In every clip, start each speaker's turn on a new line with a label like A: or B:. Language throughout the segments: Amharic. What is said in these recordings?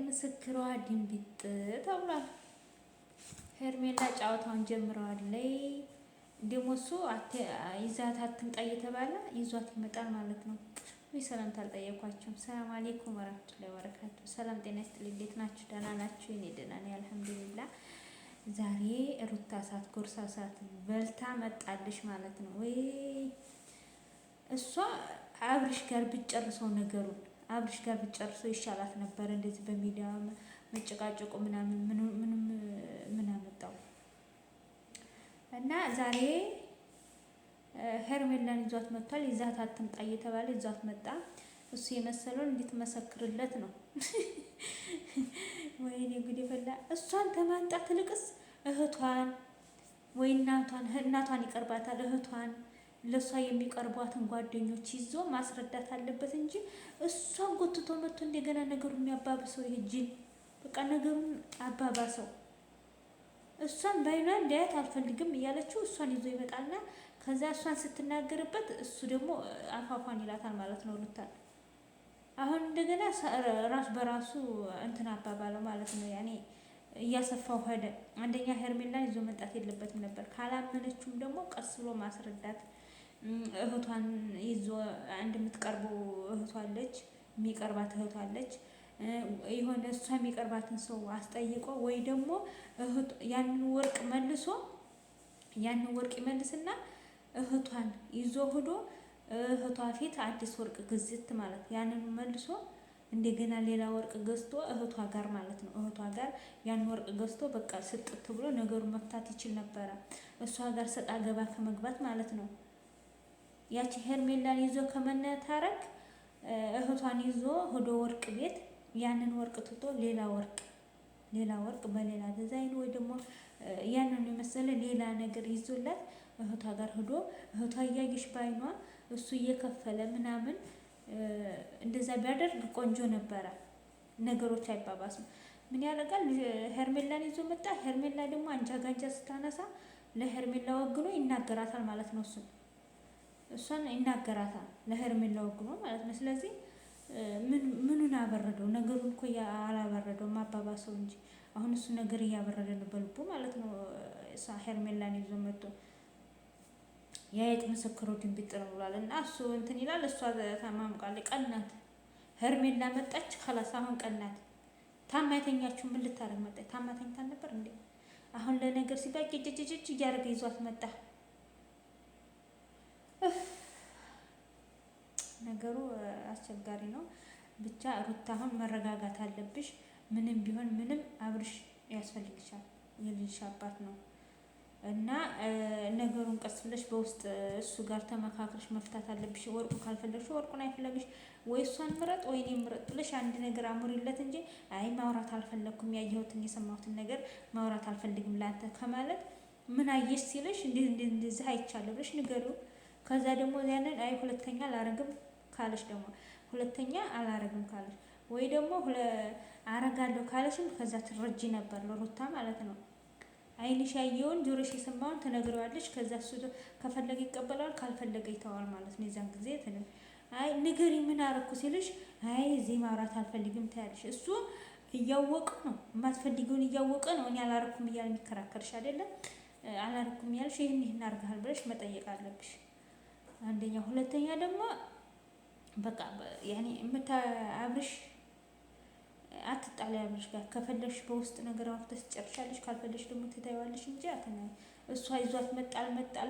A: ምስክሯ ድንቢጥ ተብሏል። ሄርሜላ ጨዋታውን ጀምረዋለይ። ደግሞ እሱ ይዛት አትምጣ እየተባለ ይዟት ይመጣል ማለት ነው። ሰላምታ አልጠየኳቸውም። ሰላም አሌይኩም ወራህመቱላሂ ወበረካቱ። ሰላም ጤና ይስጥልኝ። እንዴት ናችሁ? ደህና ናችሁ? እኔ ደህና ነኝ አልሐምዱሊላህ። ዛሬ ሩታ ሳት ጎርሳ ሳት በልታ መጣልሽ ማለት ነው ወይ? እሷ አብርሽ ጋር ብትጨርሰው ነገሩን አብርሽ ጋር ብትጨርሰው ይሻላት ነበር። እንደዚህ በሚዲያ መጨቃጨቁ ምናምን ምን አመጣው? እና ዛሬ ሄርሜላን ይዟት መጥቷል። ይዛት አትምጣ እየተባለ ይዟት መጣ። እሱ የመሰለውን እንድትመሰክርለት ነው። ወይኔ ጉድ ፈላ። እሷን ከማንጣት ትልቅስ እህቷን ወይ እናቷን ይቀርባታል። እህቷን ለሷ የሚቀርቧትን ጓደኞች ይዞ ማስረዳት አለበት እንጂ እሷን ጎትቶ መጥቶ እንደገና ነገሩን የሚያባብሰው ይሄ ጅል በቃ ነገሩን አባባሰው። እሷን ባይኗ እንዳያት አልፈልግም እያለችው እሷን ይዞ ይመጣልና ከዛ እሷን ስትናገርበት እሱ ደግሞ አፋፏን ይላታል ማለት ነው ሩታን። አሁን እንደገና ራስ በራሱ እንትን አባባለው ማለት ነው። ያኔ እያሰፋው ሄደ። አንደኛ ሄርሜላን ይዞ መምጣት የለበትም ነበር። ካላመነችውም ደግሞ ቀስ ብሎ ማስረዳት። እህቷን ይዞ አንድ የምትቀርበው እህቷለች፣ የሚቀርባት እህቷለች። የሆነ እሷ የሚቀርባትን ሰው አስጠይቆ ወይ ደግሞ ያንን ወርቅ መልሶ ያንን ወርቅ ይመልስና እህቷን ይዞ ሄዶ እህቷ ፊት አዲስ ወርቅ ግዝት ማለት ያንን መልሶ እንደገና ሌላ ወርቅ ገዝቶ እህቷ ጋር ማለት ነው። እህቷ ጋር ያን ወርቅ ገዝቶ በቃ ስጥት ብሎ ነገሩን መፍታት ይችል ነበረ። እሷ ጋር ሰጣ ገባ ከመግባት ማለት ነው። ያቺ ሄርሜላን ይዞ ከመነታረክ እህቷን ይዞ ሄዶ ወርቅ ቤት ያንን ወርቅ ትቶ ሌላ ወርቅ በሌላ ዲዛይን ወይ ደግሞ ያንን የመሰለ ሌላ ነገር ይዞላት እህቷ ጋር ሄዶ እህቷ እያየሽ ባይኗ እሱ እየከፈለ ምናምን እንደዛ ቢያደርግ ቆንጆ ነበረ። ነገሮች አይባባስም። ምን ያደርጋል? ሄርሜላን ይዞ መጣ። ሄርሜላ ደግሞ አንጃ ጋንጃ ስታነሳ ለሄርሜላ ወግኖ ይናገራታል ማለት ነው። እሷን ይናገራታል ለሄርሜላ ወግኖ ማለት ነው። ስለዚህ ምኑን አበረደው? ነገሩን እኮ አላበረደው ማባባሰው እንጂ አሁን እሱ ነገር እያበረደ ነው በልቡ ማለት ነው። ሄርሜላን ይዞ መጥቶ የአይጥ ምስክሩ ድንቢጥ ነው ብሏል። እና እሱ እንትን ይላል፣ እሷ ታማምቃለች። ቀናት ሄርሜላ መጣች። ከላስ አሁን ቀናት። ታማተኛችሁ ምን ልታረግ መጣች? ታማተኝታን ነበር እንዴ? አሁን ለነገር ሲባል ጭጭጭጭ እያደረገ ይዟት መጣ። ነገሩ አስቸጋሪ ነው። ብቻ ሩታ አሁን መረጋጋት አለብሽ። ምንም ቢሆን ምንም አብርሽ ያስፈልግሻል። የልጅሽ አባት ነው እና ነገሩን ቀስ ብለሽ በውስጥ እሱ ጋር ተመካክረሽ መፍታት አለብሽ። ወርቁ ካልፈለግሽ ወርቁን አይፈለግሽ ወይ እሷን ምረጥ ወይ እኔን ምረጥ ብለሽ አንድ ነገር አሙሪለት እንጂ አይ ማውራት አልፈለኩም፣ ያየሁትን የሰማሁትን ነገር ማውራት አልፈልግም ላንተ ከማለት ምን አየሽ ሲልሽ እንደዚህ አይቻለሁ ብለሽ ንገሪው። ከዛ ደግሞ ያንን አይ ሁለተኛ አላረግም ካለሽ ደግሞ ሁለተኛ አላረግም ካለሽ ወይ ደግሞ አረጋለሁ ካለሽም ከዛ ትረጂ ነበር ለሩታ ማለት ነው። አይንሽ ያየውን ጆሮሽ የሰማውን ትነግረዋለሽ። ከዛ እሱ ከፈለገ ይቀበላል፣ ካልፈለገ ይተዋል ማለት ነው። የዛን ጊዜ አይ ንገሪ ምን አረኩ ሲልሽ አይ እዚህ ማውራት አልፈልግም ታያለሽ። እሱ እያወቀ ነው የማትፈልጊውን እያወቀ ነው እኔ አላረኩም እያለ የሚከራከርሽ አይደለም። አላረኩም እያልሽ ይህን አርገሃል ብለሽ መጠየቅ አለብሽ። አንደኛ። ሁለተኛ ደግሞ በቃ ያኔ አብርሽ አትጣላ። አብርሽ ጋር ከፈለግሽ በውስጥ ነገር አውርተሽ ትጨርሻለሽ፣ ካልፈለግሽ ደግሞ ትታይዋለሽ እንጂ አትናይ። እሷ ይዟት መጣ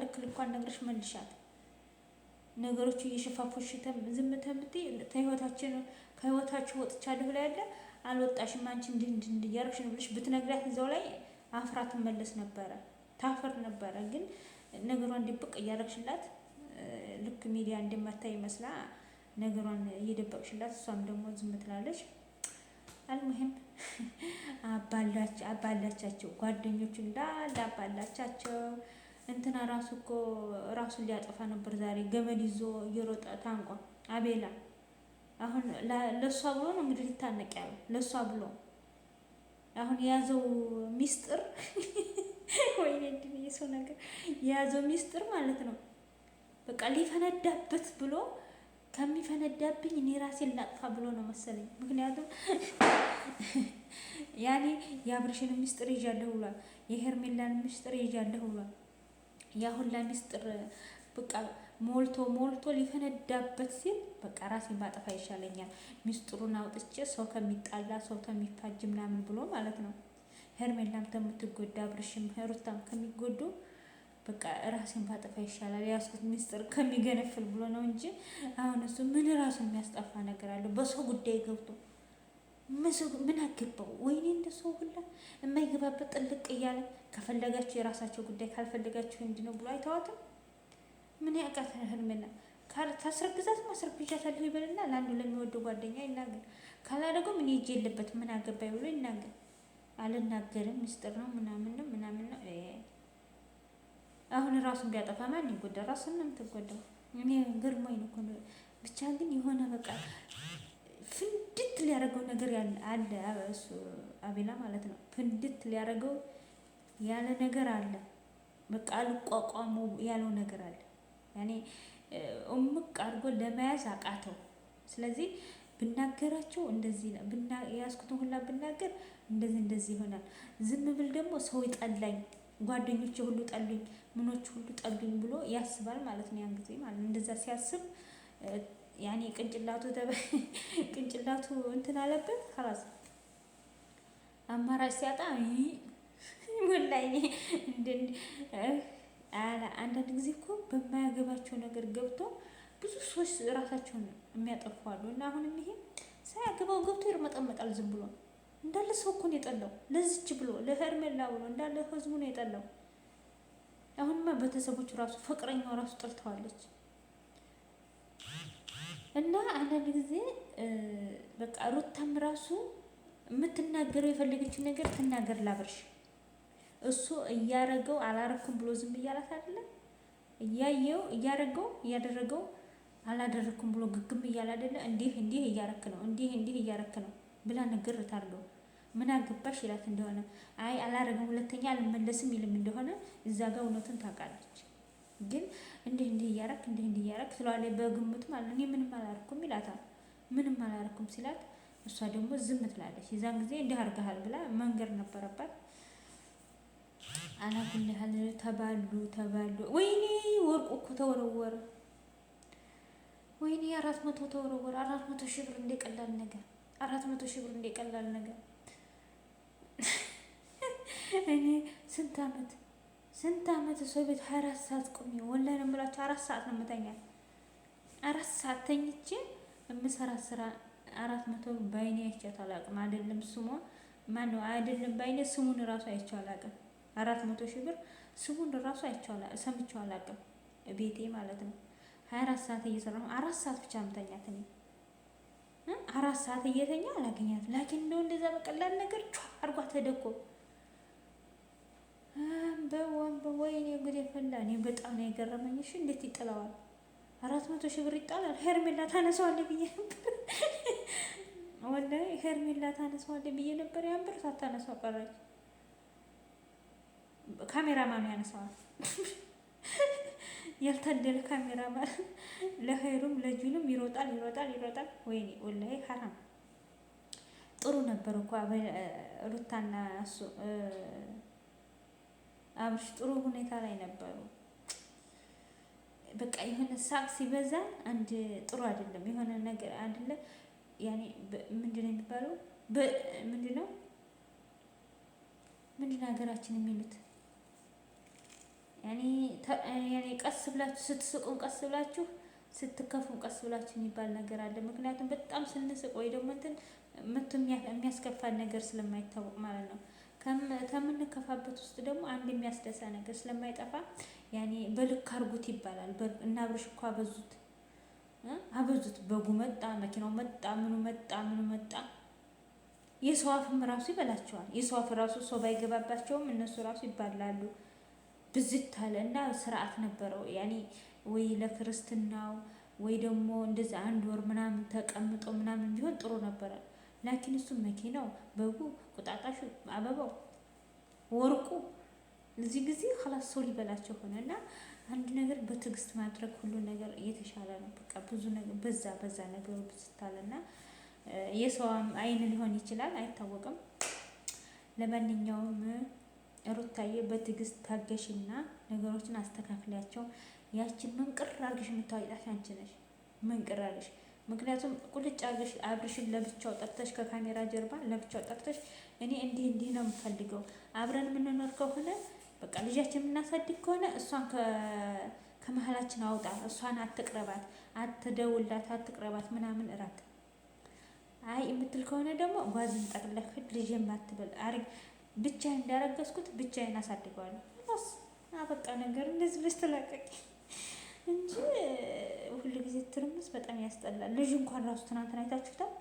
A: ልክ ልኳን ነግረሽ መልሻት። ነገሮቹ እየሸፋፎሽ ዝም ተምትይ ከህይወታችሁ ወጥቻለሁ ብላ ያለ አልወጣሽም አንቺ እንዲህ እያደረግሽ ነው ብለሽ ብትነግሪያት እዛው ላይ አፍራ ትመለስ ነበረ፣ ታፈር ነበረ። ግን ነገሯን ድብቅ እያደረግሽላት ልክ ሚዲያ እንደማታይ ይመስላ ነገሯን እየደበቅሽላት እሷም ደግሞ ዝም ትላለች። አልሙሂም አባላቻቸው ጓደኞቹ እንዳለ አባላቻቸው። እንትና ራሱ እኮ ራሱን ሊያጠፋ ነበር ዛሬ ገመድ ይዞ እየሮጠ ታንቋ አቤላ። አሁን ለሷ ብሎ ነው እንግዲህ ሊታነቅ ያለው ለሷ ብሎ አሁን የያዘው ሚስጥር ወይኔ እንዴ የሰው ነገር የያዘው ሚስጥር ማለት ነው። በቃ ሊፈነዳበት ብሎ ከሚፈነዳብኝ እኔ ራሴን ላጥፋ ብሎ ነው መሰለኝ። ምክንያቱም ያኔ የአብርሽን ምስጢር ይዣለሁ ብሏል፣ የሄርሜላን ምስጢር ይዣለሁ ብሏል። ያ ሁላ ምስጢር በቃ ሞልቶ ሞልቶ ሊፈነዳበት ሲል በቃ ራሴን ባጠፋ ይሻለኛል ምስጢሩን አውጥቼ ሰው ከሚጣላ ሰው ከሚፋጅ ምናምን ብሎ ማለት ነው። ሄርሜላም ከምትጎዳ አብርሽም ሩታም ከሚጎዱ በቃ ራሴን ባጠፋ ይሻላል ያስኩት ምስጢር ከሚገነፍል ብሎ ነው እንጂ አሁን እሱ ምን ራሱን የሚያስጠፋ ነገር አለው? በሰው ጉዳይ ገብቶ ምን አገባው? ወይኔ እንደሰው ሁላ የማይገባበት ጥልቅ እያለ ከፈለጋችሁ የራሳቸው ጉዳይ ካልፈለጋችሁ እንዲህ ነው ብሎ አይተዋትም። ምን ያውቃት ሄርሜላ? ታስረግዛት ማስረግዣታለሁ ይበልና ለአንዱ ለሚወደው ጓደኛ ይናገር፣ ካላደረገው ምን ይዤ የለበት ምን አገባኝ ብሎ ይናገር። አልናገርም ምስጢር ነው ምናምን ነው ምናምን ነው። አሁን ራሱን ቢያጠፋ ማን ይጎዳ? ራሱን ነው የምትጎዳው። እኔ ግርሞኝ ነው እኮ ብቻ ግን የሆነ በቃ ፍንድት ሊያደርገው ነገር አለ እሱ አቤላ ማለት ነው። ፍንድት ሊያደርገው ያለ ነገር አለ። በቃ አልቋቋመው ያለው ነገር አለ። ያኔ እምቅ አድርጎ ለመያዝ አቃተው። ስለዚህ ብናገራቸው እንደዚህ ያስኩትን ሁላ ብናገር እንደዚህ ይሆናል። ዝም ብል ደግሞ ሰው ይጠላኝ፣ ጓደኞቼ ሁሉ ጠሉኝ፣ ምኖች ሁሉ ጠሉኝ ብሎ ያስባል ማለት ነው። ያን ጊዜ ማለት እንደዛ ሲያስብ ያኔ ቅንጭላቱ እንትን አለበት ኸላስ አማራጭ ሲያጣ ወላሂ አንዳንድ ጊዜ እኮ በማያገባቸው ነገር ገብቶ ብዙ ሰዎች ራሳቸውን የሚያጠፉ አሉ። እና አሁንም ይሄ ሳያገባው ገብቶ ይርመጠመጣል ዝም ብሎ እንዳለ ሰው እኮ ነው የጠላው። ለዚች ብሎ ለሄርሜላ ብሎ እንዳለ ህዝቡ ነው የጠላው። አሁንማ ቤተሰቦቹ ራሱ ፍቅረኛው ራሱ ጠልተዋለች። እና አንዳንድ ጊዜ በቃ ሩታም ራሱ የምትናገረው የፈለገችው ነገር ትናገር ላብርሽ። እሱ እያረገው አላረኩም ብሎ ዝም እያላት አይደለም። እያደረገው አላደረኩም ብሎ ግግም እያለ አይደለ። እንዲህ እያረክ ነው እንዲህ እያረክ ነው ብላ ነገር ታርገው ምን አገባሽ ይላት እንደሆነ አይ አላረገም ሁለተኛ አልመለስም ይልም እንደሆነ እዛ ጋር እውነቱን ታውቃለች። ግን እንዲህ እያረክ ትለዋለች በግምት ማለት እኔ ምንም አላረኩም ይላታል። ምንም አላረኩም ሲላት እሷ ደግሞ ዝም ትላለች። የዛን ጊዜ እንዲህ አርገሃል ብላ መንገር ነበረባት። አላኩልሃል ተባሉ። ወይኔ ወርቁ እኮ ተወረወረ። ወይኔ 400 ተወረወረ። 400 ሺህ ብር እንደቀላል ነገር 400 ሺህ ብር እንደቀላል ነገር። እኔ ስንት አመት ሰው ቤት 24 ሰዓት ቆሜ ወላሂ ነው የምላቸው 4 ሰዓት ነው የምተኛት። 4 ሰዓት ተኝቼ የምሰራ ስራ 400 በአይኔ አይቼት አላውቅም። አይደለም ስሙ ማነው አይደለም በአይኔ ስሙን እራሱ አይቼው አላውቅም። 400 ሺህ ብር ስሙን እራሱ ሰምቼው አላውቅም። ቤቴ ማለት ነው 24 ሰዓት እየሰራሁ 4 ሰዓት ብቻ የምተኛት እኔ 4 ሰዓት እየተኛ አላገኛት። ላኪን እንደው እንደዛ በቀላል ነገር አርጓ ተደኮ ወይኔ ጉዴ ፈላ። እኔ በጣም ነው የገረመኝ። እሺ እንዴት ይጥለዋል? 400 ሺህ ብር ይጣላል? ሄርሜላ ታነሳዋለህ ብዬ ነበር ወላሂ ሄርሜላ ታነሳዋለህ ብዬ ነበር። ያን ብር ሳታነሳው ቀረች። ካሜራማኑ ያነሳዋል። ያልታደለ ካሜራማን ለኸይሩም ለጁንም ይሮጣል። ወይኔ ወላሂ ሐራም። ጥሩ ነበር እኮ ሩታና እሱ አብርሽ ጥሩ ሁኔታ ላይ ነበሩ። በቃ የሆነ ሳቅ ሲበዛ አንድ ጥሩ አይደለም። የሆነ ነገር አይደለም ያኔ ምንድነው የሚባለው? ምንድነው ሀገራችን የሚሉት ያኔ ቀስ ብላችሁ ስትስቁም ቀስ ብላችሁ ስትከፉም ቀስ ብላችሁ የሚባል ነገር አለ። ምክንያቱም በጣም ስንስቅ ወይ ደግሞ መቶ የሚያስከፋን ነገር ስለማይታወቅ ማለት ነው። ከምንከፋበት ውስጥ ደግሞ አንድ የሚያስደሳ ነገር ስለማይጠፋ ያኔ በልክ አርጉት ይባላል። እና አብርሽ እኮ አበዙት። በጉ መጣ፣ መኪናው መጣ፣ ምኑ መጣ። የሰው አፍም ራሱ ይበላቸዋል። የሰው አፍ ራሱ ሰው ባይገባባቸውም እነሱ ራሱ ይባላሉ። ብዝት አለ እና ስርዓት ነበረው። ያኔ ወይ ለክርስትናው ወይ ደግሞ እንደዛ 1 ወር ምናምን ተቀምጦ ምናምን ቢሆን ጥሩ ነበረ። ላኪን እሱ መኪናው፣ በጉ፣ ቁጣጣሹ፣ አበባው፣ ወርቁ እዚህ ጊዜ خلاص ሰው ሊበላቸው ሆነና አንድ ነገር በትዕግስት ማድረግ ሁሉ ነገር እየተሻለ ነው። በቃ ብዙ ነገር በዛ ነገሩ ብስታልና የሰውም አይን ሊሆን ይችላል አይታወቅም። ለማንኛውም ሩታዬ በትዕግስት ታገሽና ነገሮችን አስተካክላቸው። ያችን መንቅር አድርገሽ የምታወጣሽ አንቺ ነሽ። መንቅር አድርገሽ ምክንያቱም ቁልጭ አድርገሽ አብርሽን ለብቻው ጠርተሽ ከካሜራ ጀርባ ለብቻው ጠርተሽ እኔ እንዲህ ነው የምፈልገው አብረን የምንኖር ከሆነ በቃ ልጃችን የምናሳድግ ከሆነ እሷን ከመሀላችን አውጣ፣ እሷን አትቅረባት፣ አትደውላት፣ አትቅረባት ምናምን እራት። አይ የምትል ከሆነ ደግሞ ጓዝን ጠቅለህ ልጄን ባትበል አሪፍ ብቻዬን እንዳረገዝኩት ብቻዬን አሳድገዋለሁ። ራስ በቃ ነገር እንደዚህ በስተላቀቂ እንጂ ሁሉ ጊዜ ትርምስ በጣም ያስጠላል። ልጅ እንኳን ራሱ ትናንትና አይታችሁታል።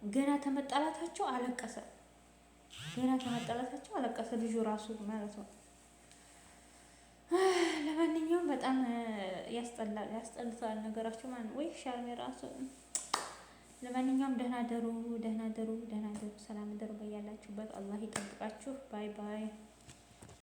A: ገና ተመጣላታቸው አለቀሰ። ልጁ ራሱ ማለት ነው። ለማንኛውም በጣም ያስጠልታል ነገራችሁ ማለት ነው። ወይ ሻርሜ ራሱ ለማንኛውም ደህና ደሩ፣ ሰላም ደሩ በያላችሁበት። አላህ ይጠብቃችሁ። ባይ ባይ።